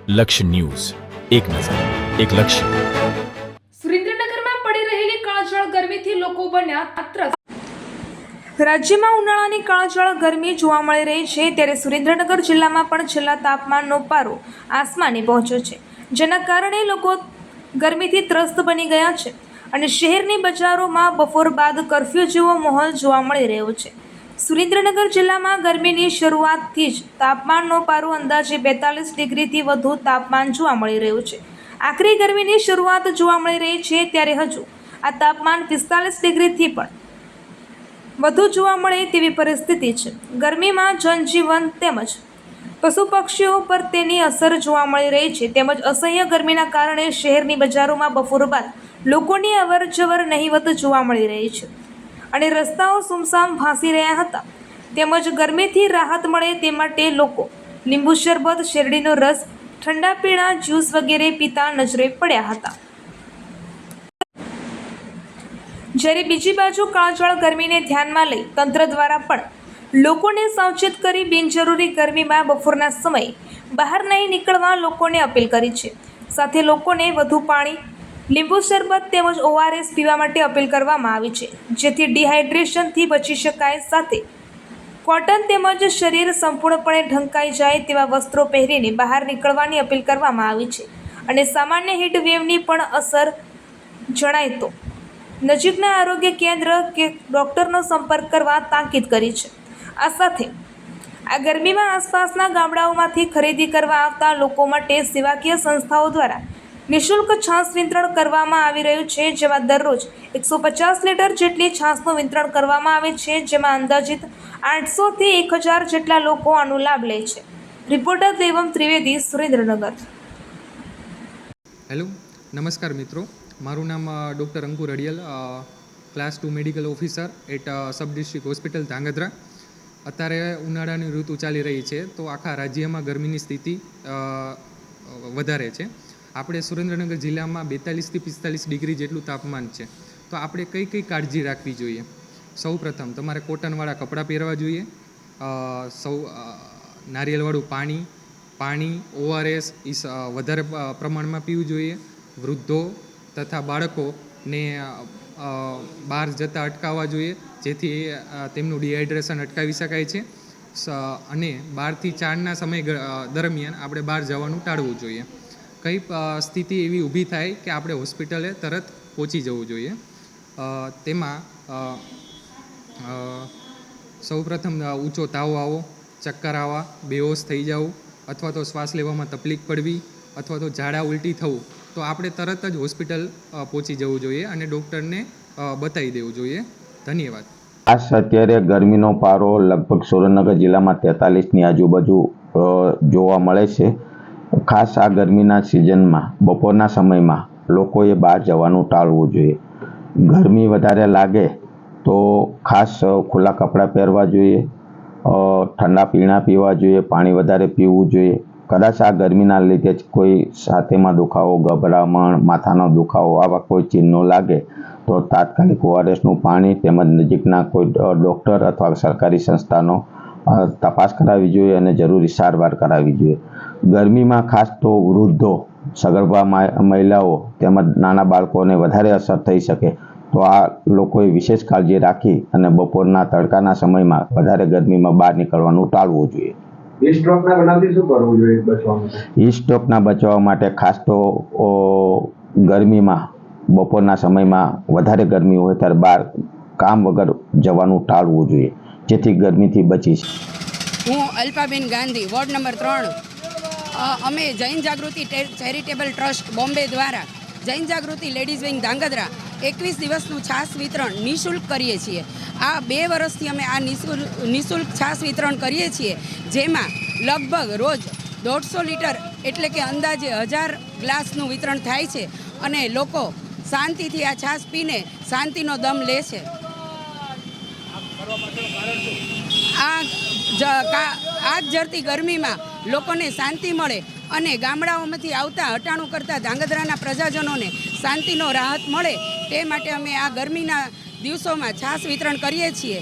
લક્ષ્ય ન્યૂઝ, એક નજર, એક લક્ષ્ય. સુરેન્દ્રનગરમાં પડી રહેલી કાળઝાળ ગરમીથી લોકો બન્યા ત્રસ્ત. રાજ્યમાં ઉનાળાની કાળઝાળ ગરમી જોવા મળી રહી છે, ત્યારે સુરેન્દ્રનગર જિલ્લામાં પણ છેલ્લા તાપમાનનો પારો આસમાને પહોંચ્યો છે, જેના કારણે લોકો ગરમીથી ત્રસ્ત બની ગયા છે અને શહેરની બજારોમાં બપોર બાદ કર્ફ્યુ જેવો માહોલ જોવા મળી રહ્યો છે. સુરેન્દ્રનગર જિલ્લામાં ગરમીની શરૂઆતથી જ તાપમાનનો પારો અંદાજે 42 ડિગ્રીથી વધુ તાપમાન જોવા મળી રહ્યું છે. આખરી ગરમીની શરૂઆત જોવા મળી રહી છે, ત્યારે હજુ આ તાપમાન 45 ડિગ્રીથી પણ વધુ જોવા મળે તેવી પરિસ્થિતિ છે. ગરમીમાં જનજીવન તેમજ પશુ પક્ષીઓ પર તેની અસર જોવા મળી રહી છે, તેમજ અસહ્ય ગરમીના કારણે શહેરની બજારોમાં બપોર બાદ લોકોની અવરજવર નહિવત જોવા મળી રહી છે અને રસ્તાઓ સુમસામ ભાસી રહ્યા હતા. તેમજ ગરમીથી રાહત મળે તે માટે લોકો લીંબુ શરબત, શેરડીનો રસ, ઠંડા પીણા, જ્યુસ વગેરે પીતા નજરે પડ્યા હતા. જ્યારે બીજી બાજુ કાળઝાળ ગરમીને ધ્યાનમાં લઈ તંત્ર દ્વારા પણ લોકોને સાવચેત કરી બિનજરૂરી ગરમીમાં બપોરના સમયે બહાર નહીં નીકળવા લોકોને અપીલ કરી છે. સાથે લોકોને વધુ પાણી, લીંબુ શરબત તેમજ ORS પીવા માટે અપીલ કરવામાં આવી છે, જેથી ડિહાઇડ્રેશનથી બચી શકાય. સાથે કોટન તેમજ શરીર સંપૂર્ણપણે ઢંકાઈ જાય તેવા વસ્ત્રો પહેરીને બહાર નીકળવાની અપીલ કરવામાં આવી છે અને સામાન્ય હીટ વેવની પણ અસર જણાય તો નજીકના આરોગ્ય કેન્દ્ર કે ડૉક્ટરનો સંપર્ક કરવા તાકીદ કરી છે. આ સાથે આ ગરમીમાં આસપાસના ગામડાઓમાંથી ખરીદી કરવા આવતા લોકો માટે સેવાકીય સંસ્થાઓ દ્વારા નિઃશુલ્ક છાશ વિતરણ કરવામાં આવી રહ્યું છે, જેમાં દરરોજ 150 લીટર જેટલી છાશનું વિતરણ કરવામાં આવે છે, જેમાં અંદાજિત 800 થી 1000 જેટલા લોકો આનો લાભ લે છે. રિપોર્ટર દેવમ ત્રિવેદી, સુરેન્દ્રનગર. હેલો, નમસ્કાર મિત્રો. મારું નામ doctor Ankur Adiyal, class 2 medical officer at sub district hospital Dhangadhra. અત્યારે ઉનાળાની ઋતુ ચાલી રહી છે, તો આખા રાજ્યમાં ગરમીની સ્થિતિ વધારે છે. આપણે સુરેન્દ્રનગર જિલ્લામાં 42 થી 45 ડિગ્રી જેટલું તાપમાન છે. તો આપણે કઈ કાળજી રાખવી જોઈએ? સૌપ્રથમ તમારે કોટનવાળા કપડાં પહેરવા જોઈએ. નારિયેળવાળું પાણી, ORS વધારે પ્રમાણમાં પીવું જોઈએ. વૃદ્ધો તથા બાળકોને બહાર જતાં અટકાવવા જોઈએ, જેથી તેમનું ડિહાઇડ્રેશન અટકાવી શકાય છે. અને 12 થી 4ના સમય દરમિયાન આપણે બહાર જવાનું ટાળવું જોઈએ. કઈ સ્થિતિ એવી ઊભી થાય કે આપણે હોસ્પિટલે તરત પહોંચી જવું જોઈએ. તેમાં સૌપ્રથમ ઊંચો તાવ આવો, ચક્કર આવવા, બેહોશ થઈ જવું, અથવા તો શ્વાસ લેવામાં તકલીફ પડવી, અથવા તો ઝાડા ઉલટી થવું, તો આપણે તરત જ હોસ્પિટલ પહોંચી જવું જોઈએ અને ડૉક્ટરને બતાવી દેવું જોઈએ. ધન્યવાદ. ખાસ અત્યારે ગરમીનો પારો લગભગ સુરેન્દ્રનગર જિલ્લામાં 43ની આજુબાજુ જોવા મળે છે. ખાસ આ ગરમીના સિઝનમાં બપોરના સમયમાં લોકોએ બહાર જવાનું ટાળવું જોઈએ. ગરમી વધારે લાગે તો ખાસ ખુલ્લા કપડાં પહેરવા જોઈએ, ઠંડા પીણા પીવા જોઈએ, પાણી વધારે પીવું જોઈએ. કદાચ આ ગરમીના લીધે જ કોઈ છાતીમાં દુખાવો, ગભરામણ, માથાનો દુખાવો આવા કોઈ ચિહ્નો લાગે તો તાત્કાલિક ORSનું પાણી તેમજ નજીકના કોઈ ડૉક્ટર અથવા સરકારી સંસ્થાનો તપાસ કરાવવી જોઈએ અને જરૂરી સારવાર કરાવવી જોઈએ. ગરમીમાં ખાસ તો વૃદ્ધો, સગર્ભા મહિલાઓ તેમજ નાના બાળકોને વધારે અસર થઈ શકે, તો આ લોકોએ વિશેષ કાળજી રાખી અને બપોરના તડકાના સમયમાં વધારે ગરમીમાં બહાર નીકળવાનું ટાળવું જોઈએ. હીટ સ્ટ્રોકના બનાવથી શું કરવું જોઈએ બચવા માટે? હીટ સ્ટ્રોકના બચવા માટે ખાસ તો ગરમીમાં બપોરના સમયમાં વધારે ગરમી હોય ત્યારે બહાર કામ વગર જવાનું ટાળવું જોઈએ, જેથી ગરમીથી બચી શકે. હું અલ્પાબેન ગાંધી, વોર્ડ નંબર 3. અમે જૈન જાગૃતિ ચેરિટેબલ ટ્રસ્ટ બોમ્બે દ્વારા જૈન જાગૃતિ લેડીઝ વિંગ ધાંગધ્રા 21 દિવસનું છાશ વિતરણ નિઃશુલ્ક કરીએ છીએ. આ 2 વર્ષથી અમે આ નિઃશુલ્ક છાશ વિતરણ કરીએ છીએ, જેમાં લગભગ રોજ 150 લીટર એટલે કે અંદાજે 1000 ગ્લાસનું વિતરણ થાય છે અને લોકો શાંતિથી આ છાશ પીને શાંતિનો દમ લે છે. આ ઝરતી ગરમીમાં લોકોને શાંતિ મળે અને ગામડાઓમાંથી આવતા હટાણું કરતા ધાંગધ્રાના પ્રજાજનોને શાંતિનો રાહત મળે, તે માટે અમે આ ગરમીના દિવસોમાં છાશ વિતરણ કરીએ છીએ.